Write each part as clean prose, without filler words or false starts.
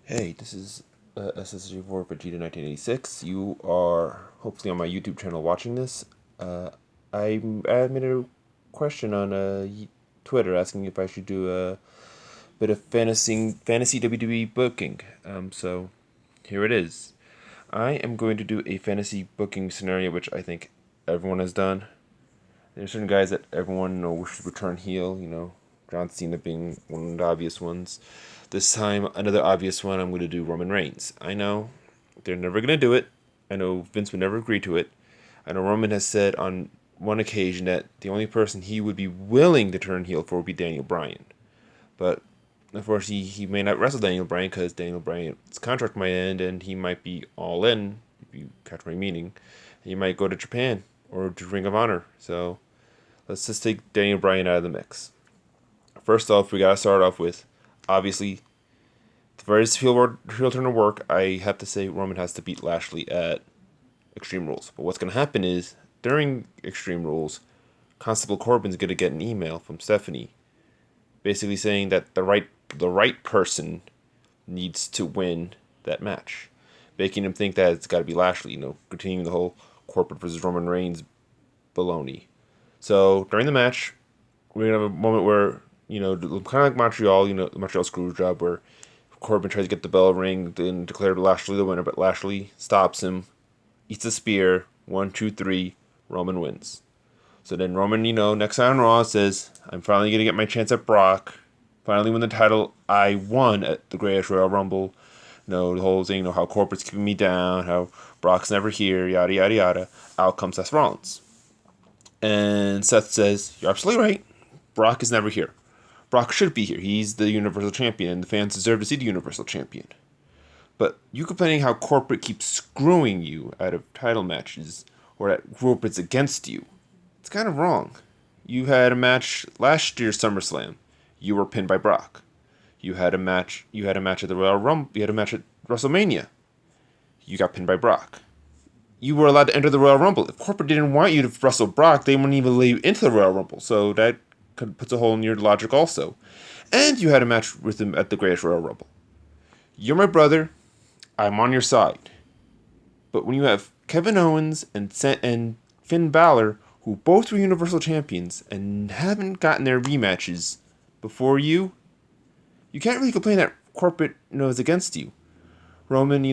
Hey, this is SSG4 Vegeta 1986. You are hopefully on my YouTube channel watching this. I made a question on Twitter asking if I should do a bit of fantasy WWE booking. So here it is. I am going to do a fantasy booking scenario, which I think everyone has done. There's certain guys that everyone wishes to return heel. John Cena being one of the obvious ones. This time, another obvious one. I'm going to do Roman Reigns. I know they're never going to do it. I know Vince would never agree to it. I know Roman has said on one occasion that the only person he would be willing to turn heel for would be Daniel Bryan. But unfortunately, he may not wrestle Daniel Bryan because Daniel Bryan's contract might end and he might be all in, if you catch my meaning. He might go to Japan or to Ring of Honor. So let's just take Daniel Bryan out of the mix. First off, we gotta start off with, obviously, for his heel turn to work, I have to say Roman has to beat Lashley at Extreme Rules. But what's gonna happen is, during Extreme Rules, Constable Corbin's gonna get an email from Stephanie, basically saying that the right person needs to win that match, making him think that it's got to be Lashley. Continuing the whole corporate versus Roman Reigns baloney. So during the match, we're gonna have a moment where kind of like Montreal, the Montreal Screwjob, where Corbin tries to get the bell ring, then declared Lashley the winner, but Lashley stops him, eats a spear. 1, 2, 3, Roman wins. So then Roman, next time on Raw says, "I'm finally gonna get my chance at Brock. Finally win the title I won at the Greatest Royal Rumble." The whole thing, how corporate's keeping me down, how Brock's never here, yada yada yada. Out comes Seth Rollins. And Seth says, "You're absolutely right. Brock is never here. Brock should be here. He's the Universal Champion, and the fans deserve to see the Universal Champion. But you complaining how corporate keeps screwing you out of title matches, or that corporate's against you, it's kind of wrong. You had a match last year's SummerSlam. You were pinned by Brock. You had a match. You had a match at the Royal Rumble. You had a match at WrestleMania. You got pinned by Brock. You were allowed to enter the Royal Rumble. If corporate didn't want you to wrestle Brock, they wouldn't even let you into the Royal Rumble. So that puts a hole in your logic also. And you had a match with him at the Greatest Royal Rumble. You're my brother. I'm on your side. But when you have Kevin Owens and Finn Balor, who both were Universal Champions and haven't gotten their rematches before you can't really complain that corporate is against you. Roman,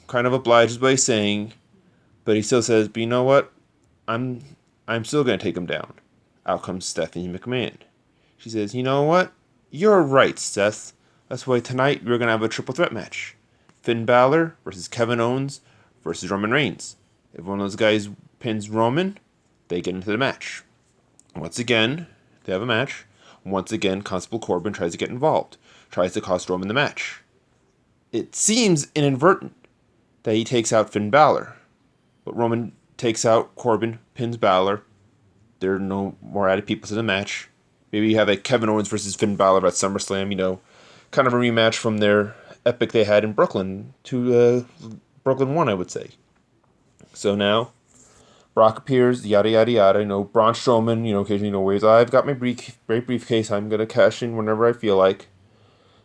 kind of obliges by saying, but he still says, "But you know what? I'm I'm still gonna take him down." Out comes Stephanie McMahon. She says, "You know what? You're right, Seth. That's why tonight we're gonna have a triple threat match: Finn Balor versus Kevin Owens versus Roman Reigns. If one of those guys pins Roman, they get into the match. Once again, they have a match. Once again, Constable Corbin tries to get involved, tries to cost Roman the match. It seems inadvertent that he takes out Finn Balor, but Roman takes out Corbin, pins Balor. There are no more added people to the match. Maybe you have a Kevin Owens versus Finn Balor at SummerSlam, kind of a rematch from their epic they had in Brooklyn to Brooklyn 1, I would say. So now, Brock appears, yada yada yada. Braun Strowman, occasionally, ways, "I've got my briefcase. I'm gonna cash in whenever I feel like."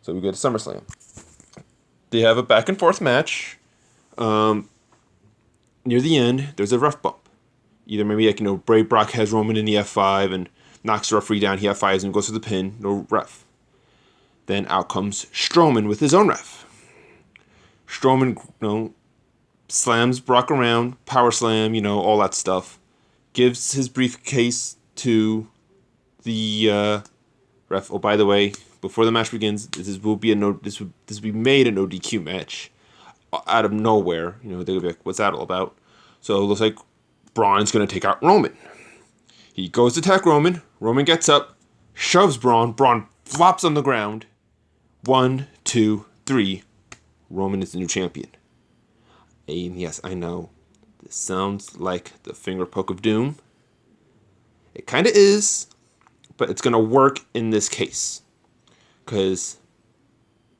So we go to SummerSlam. They have a back and forth match. Near the end, there's a ref bump. Either maybe Bray Brock has Roman in the F5 and knocks the referee down. He F5s and goes for the pin. No ref. Then out comes Strowman with his own ref. Strowman, slams Brock around, power slam, all that stuff. Gives his briefcase to the ref. Oh, by the way, before the match begins, this will be a no. This will be made a no DQ match out of nowhere. They'll be like, "What's that all about?" So it looks like Braun's gonna take out Roman. He goes to attack Roman. Roman gets up, shoves Braun. Braun flops on the ground. 1, 2, 3. Roman is the new champion. And yes, I know. This sounds like the finger poke of doom. It kind of is, but it's going to work in this case. Because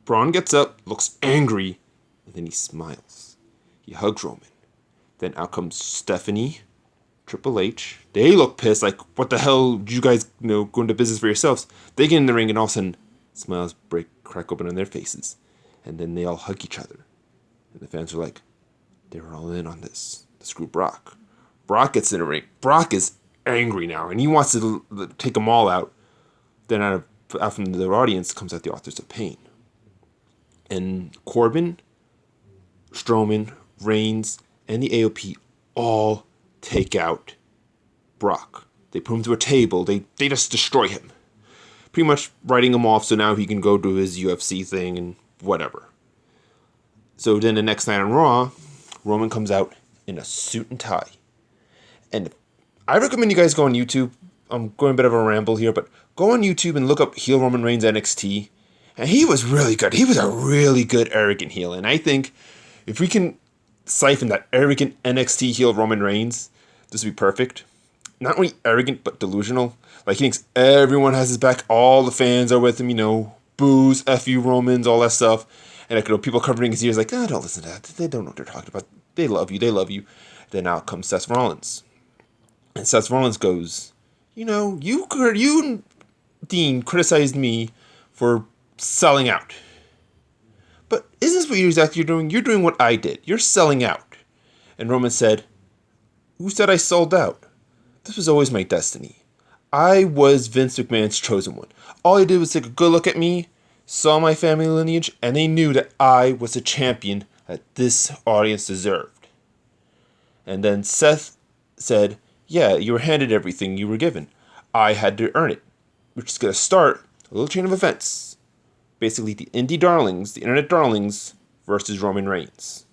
Braun gets up, looks angry, and then he smiles. He hugs Roman. Then out comes Stephanie, Triple H. They look pissed, like, "What the hell did you guys, go into business for yourselves?" They get in the ring, and all of a sudden, smiles crack open on their faces. And then they all hug each other. And the fans are like, they were all in on this. Screw Brock. Brock gets in the ring. Brock is angry now, and he wants to take them all out. Then out from the audience comes out the Authors of Pain. And Corbin, Strowman, Reigns, and the AOP all take out Brock. They put him to a table. They just destroy him. Pretty much writing him off so now he can go do his UFC thing and whatever. So then the next night on Raw, Roman comes out in a suit and tie. And I recommend you guys go on YouTube. I'm going a bit of a ramble here, but go on YouTube and look up heel Roman Reigns NXT. And he was really good. He was a really good arrogant heel. And I think if we can siphon that arrogant NXT heel Roman Reigns, this would be perfect. Not only arrogant, but delusional. Like, he thinks everyone has his back. All the fans are with him, Boos, F you, Romans, all that stuff. And people covering his ears like, don't listen to that. They don't know what they're talking about. They love you. They love you. Then out comes Seth Rollins. And Seth Rollins goes, you and Dean criticized me for selling out. But isn't this what you're doing? You're doing what I did. You're selling out. And Roman said, who said I sold out? This was always my destiny. I was Vince McMahon's chosen one. All he did was take a good look at me, saw my family lineage, and they knew that I was a champion that this audience deserved. And then Seth said, yeah, you were handed everything you were given. I had to earn it. Which is going to start a little chain of events. Basically, the indie darlings, the internet darlings, versus Roman Reigns.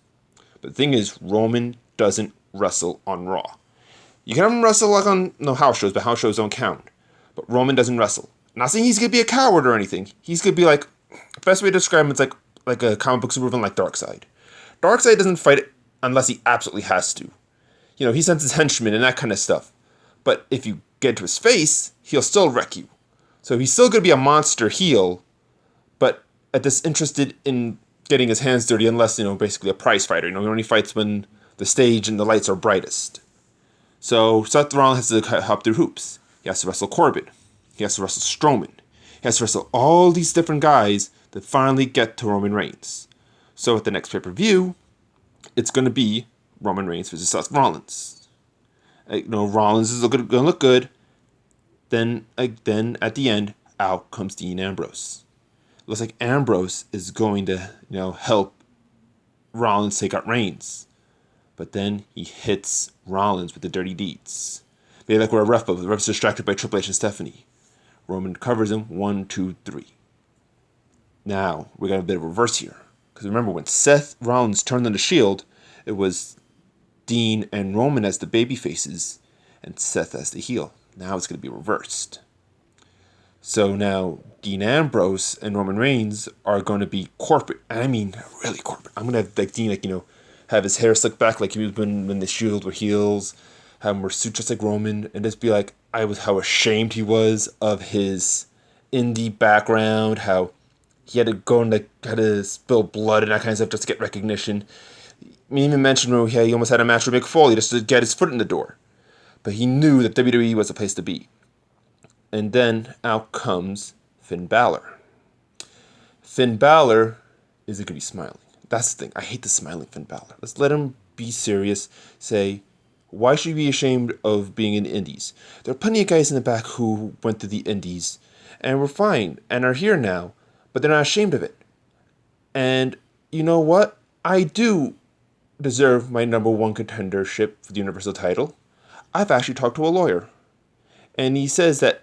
But the thing is, Roman doesn't wrestle on Raw. You can have him wrestle like on house shows, but house shows don't count. But Roman doesn't wrestle. Not saying he's going to be a coward or anything. He's going to be like, best way to describe him is like a comic book supervillain like Darkseid. Darkseid doesn't fight it unless he absolutely has to. He sends his henchmen and that kind of stuff. But if you get into his face, he'll still wreck you. So he's still going to be a monster heel, but disinterested in getting his hands dirty unless, basically a prize fighter. He only fights when the stage and the lights are brightest. So Seth Rollins has to hop through hoops. He has to wrestle Corbin. He has to wrestle Strowman. He has to wrestle all these different guys to finally get to Roman Reigns. So at the next pay-per-view, it's going to be Roman Reigns versus Seth Rollins. Rollins is going to look good. Then at the end, out comes Dean Ambrose. It looks like Ambrose is going to, help Rollins take out Reigns. But then he hits Rollins with the dirty deeds. They like we're a ref, but the ref's distracted by Triple H and Stephanie. Roman covers him 1, 2, 3. Now we got a bit of reverse here. Because remember, when Seth Rollins turned on the Shield, it was Dean and Roman as the baby faces and Seth as the heel. Now it's going to be reversed. So now Dean Ambrose and Roman Reigns are going to be corporate. I mean, really corporate. I'm going to have Dean, have his hair slicked back like he was when the Shield were heels, have him wear suit just like Roman, and just be like, how ashamed he was of his indie background, how he had to go and had to spill blood and that kind of stuff just to get recognition. He even mentioned he almost had a match with Mick Foley just to get his foot in the door. But he knew that WWE was the place to be. And then out comes Finn Balor. Finn Balor isn't going to be smiling. That's the thing. I hate the smiling Finn Balor. Let's let him be serious. Say, why should you be ashamed of being in the indies? There are plenty of guys in the back who went to the indies and were fine and are here now, but they're not ashamed of it. And you know what? I do deserve my number one contendership for the Universal title. I've actually talked to a lawyer. And he says that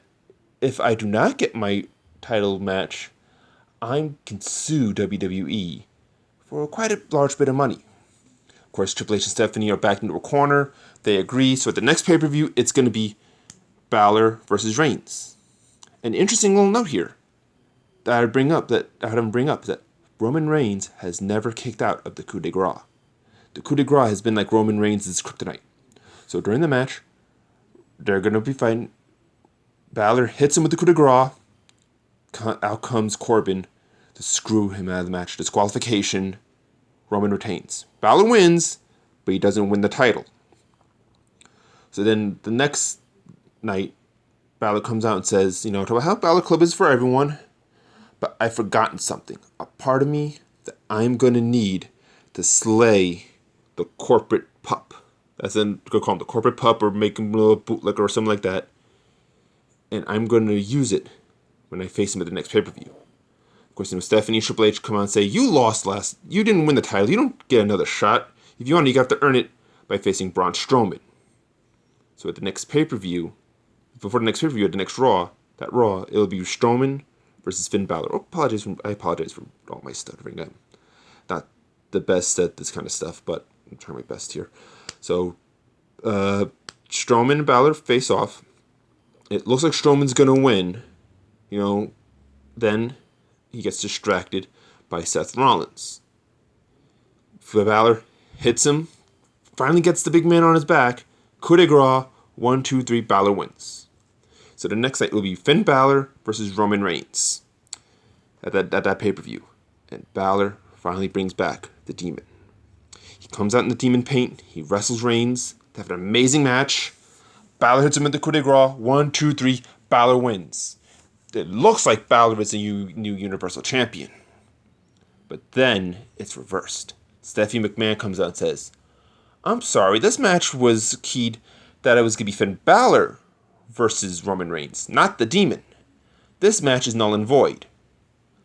if I do not get my title match, I can sue WWE for quite a large bit of money. Of course, Triple H and Stephanie are backed into a corner. They agree. So at the next pay-per-view, it's going to be Balor versus Reigns. An interesting little note here that I had him bring up is that Roman Reigns has never kicked out of the coup de grace. The coup de grace has been like Roman Reigns' kryptonite. So during the match, they're going to be fighting. Balor hits him with the coup de grace. Out comes Corbin to screw him out of the match. Disqualification. Roman retains. Balor wins, but he doesn't win the title. So then the next night, Balor comes out and says, how Balor Club is for everyone, but I've forgotten something. A part of me that I'm going to need to slay the corporate pup. That's in, go call him the corporate pup or make him a little bootleg or something like that. And I'm going to use it when I face him at the next pay-per-view. Of course, Stephanie and Triple H come out and say, you didn't win the title, you don't get another shot. If you want, you got to earn it by facing Braun Strowman. So at the next pay-per-view, before the next pay-per-view, at the next Raw, it'll be Strowman versus Finn Balor. I apologize for all my stuttering. I'm not the best at this kind of stuff, but I'm trying my best here. So, Strowman and Balor face off. It looks like Strowman's gonna win. Then he gets distracted by Seth Rollins. Finn Balor hits him, finally gets the big man on his back. Coup de grace, 1, 2, 3, Balor wins. So the next night will be Finn Balor versus Roman Reigns at that pay-per-view. And Balor finally brings back the Demon. He comes out in the Demon paint. He wrestles Reigns. They have an amazing match. Balor hits him with the coup de grace. 1, 2, 3, Balor wins. It looks like Balor is the new Universal Champion. But then it's reversed. Stephanie McMahon comes out and says, I'm sorry, this match was keyed that it was going to be Finn Balor versus Roman Reigns, not the Demon. This match is null and void.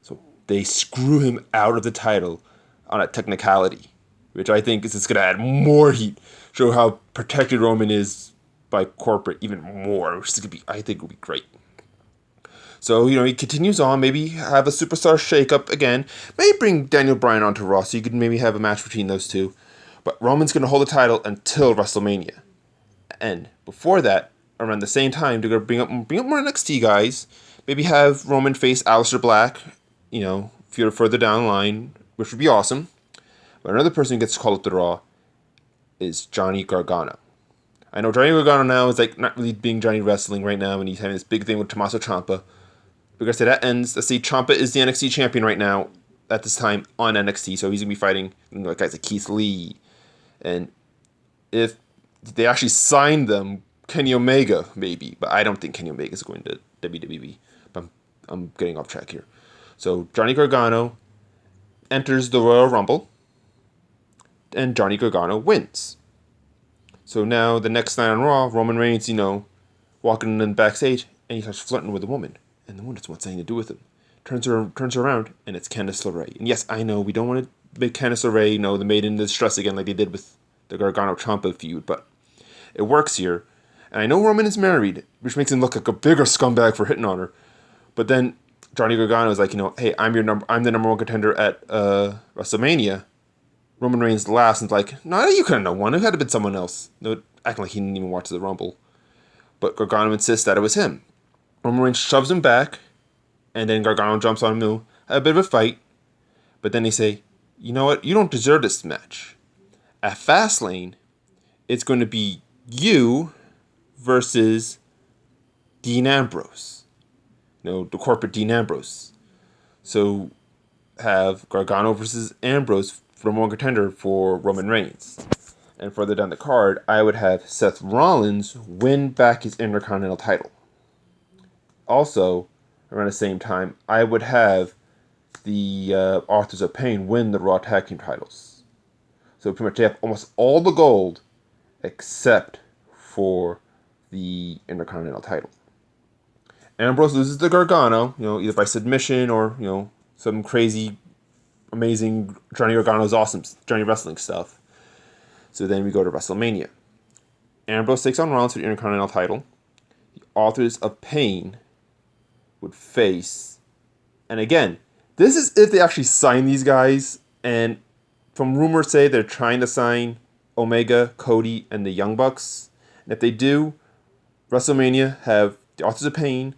So they screw him out of the title on a technicality, which I think is just going to add more heat, show how protected Roman is by corporate even more, which is going to be, I think, will be great. So, he continues on, maybe have a superstar shake-up again, maybe bring Daniel Bryan onto Raw, so you could maybe have a match between those two. But Roman's going to hold the title until WrestleMania. And before that, around the same time, they're going to bring up more NXT guys, maybe have Roman face Aleister Black, further down the line, which would be awesome. But another person who gets called up to Raw is Johnny Gargano. I know Johnny Gargano now is not really being Johnny Wrestling right now, and he's having this big thing with Tommaso Ciampa. Because that ends. Let's see, Ciampa is the NXT champion right now at this time on NXT, so he's gonna be fighting guys like Keith Lee, and if they actually signed them, Kenny Omega maybe, but I don't think Kenny Omega is going to WWE. But I'm getting off track here. So Johnny Gargano enters the Royal Rumble, and Johnny Gargano wins. So now the next night on Raw, Roman Reigns, walking in backstage, and he starts flirting with a woman. And the woman doesn't want anything to do with him. Turns her around, and it's Candice LeRae. And yes, I know, we don't want to make Candice LeRae, the maiden in distress again like they did with the Gargano-Ciampa feud, but it works here. And I know Roman is married, which makes him look like a bigger scumbag for hitting on her. But then Johnny Gargano is like, hey, I'm the number one contender at WrestleMania. Roman Reigns laughs and is like, no, you couldn't have won. It had to have been someone else. No, acting like he didn't even watch the Rumble. But Gargano insists that it was him. Roman Reigns shoves him back, and then Gargano jumps on him. Have a bit of a fight, but then they say, you know what? You don't deserve this match. At Fastlane, it's going to be you versus Dean Ambrose. The corporate Dean Ambrose. So have Gargano versus Ambrose for number one contender for Roman Reigns. And further down the card, I would have Seth Rollins win back his Intercontinental title. Also, around the same time, I would have the Authors of Pain win the Raw Tag Team titles. So pretty much they have almost all the gold except for the Intercontinental title. Ambrose loses to Gargano, either by submission or, some crazy, amazing Johnny Gargano's awesome Johnny Wrestling stuff. So then we go to WrestleMania. Ambrose takes on Rollins for the Intercontinental title. The Authors of Pain would face, and again, this is if they actually sign these guys, and from rumors say they're trying to sign Omega, Cody, and the Young Bucks. And if they do, WrestleMania have the Authors of Pain,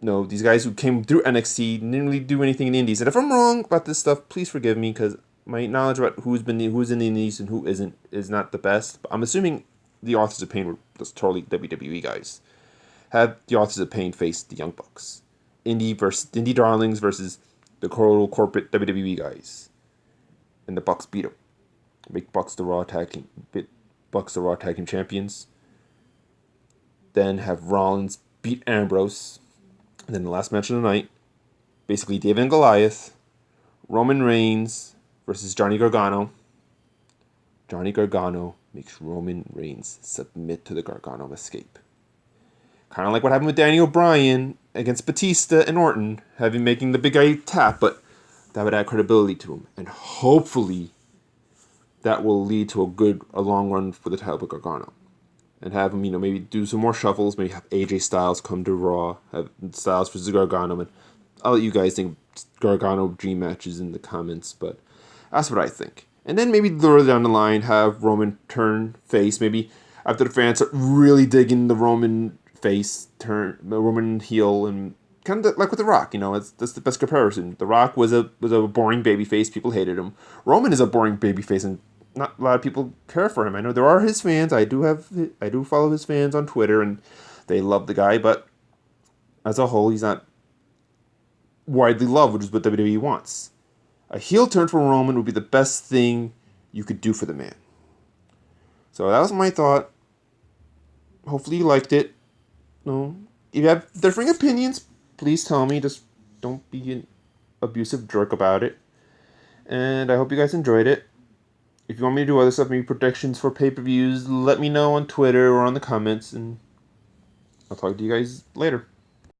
these guys who came through NXT, didn't really do anything in the Indies. And if I'm wrong about this stuff, please forgive me, because my knowledge about who's in the Indies and who isn't is not the best. But I'm assuming the Authors of Pain were just totally WWE guys. Have the Authors of Pain face the Young Bucks. Indie Darlings versus the corporate WWE guys. And the Bucks beat them. Make Bucks the Raw Tag Team champions. Then have Rollins beat Ambrose. And then the last match of the night, basically David and Goliath. Roman Reigns versus Johnny Gargano. Johnny Gargano makes Roman Reigns submit to the Gargano escape. Kind of like what happened with Daniel Bryan against Batista and Orton, making the big guy tap, but that would add credibility to him. And hopefully that will lead to a long run for the title with Gargano. And have him, maybe do some more shuffles, maybe have AJ Styles come to Raw, have Styles versus Gargano, and I'll let you guys think Gargano dream matches in the comments, but that's what I think. And then maybe further down the line, have Roman turn face, maybe after the fans are really digging the Roman face, turn the Roman heel, and kind of like with The Rock, that's the best comparison. The Rock was a boring babyface, people hated him. Roman is a boring babyface, and not a lot of people care for him. I know there are his fans. I do follow his fans on Twitter, and they love the guy, but as a whole, he's not widely loved, which is what WWE wants. A heel turn for Roman would be the best thing you could do for the man. So that was my thought. Hopefully you liked it. No, if you have differing opinions, please tell me. Just don't be an abusive jerk about it. And I hope you guys enjoyed it. If you want me to do other stuff, maybe predictions for pay-per-views, let me know on Twitter or on the comments, and I'll talk to you guys later.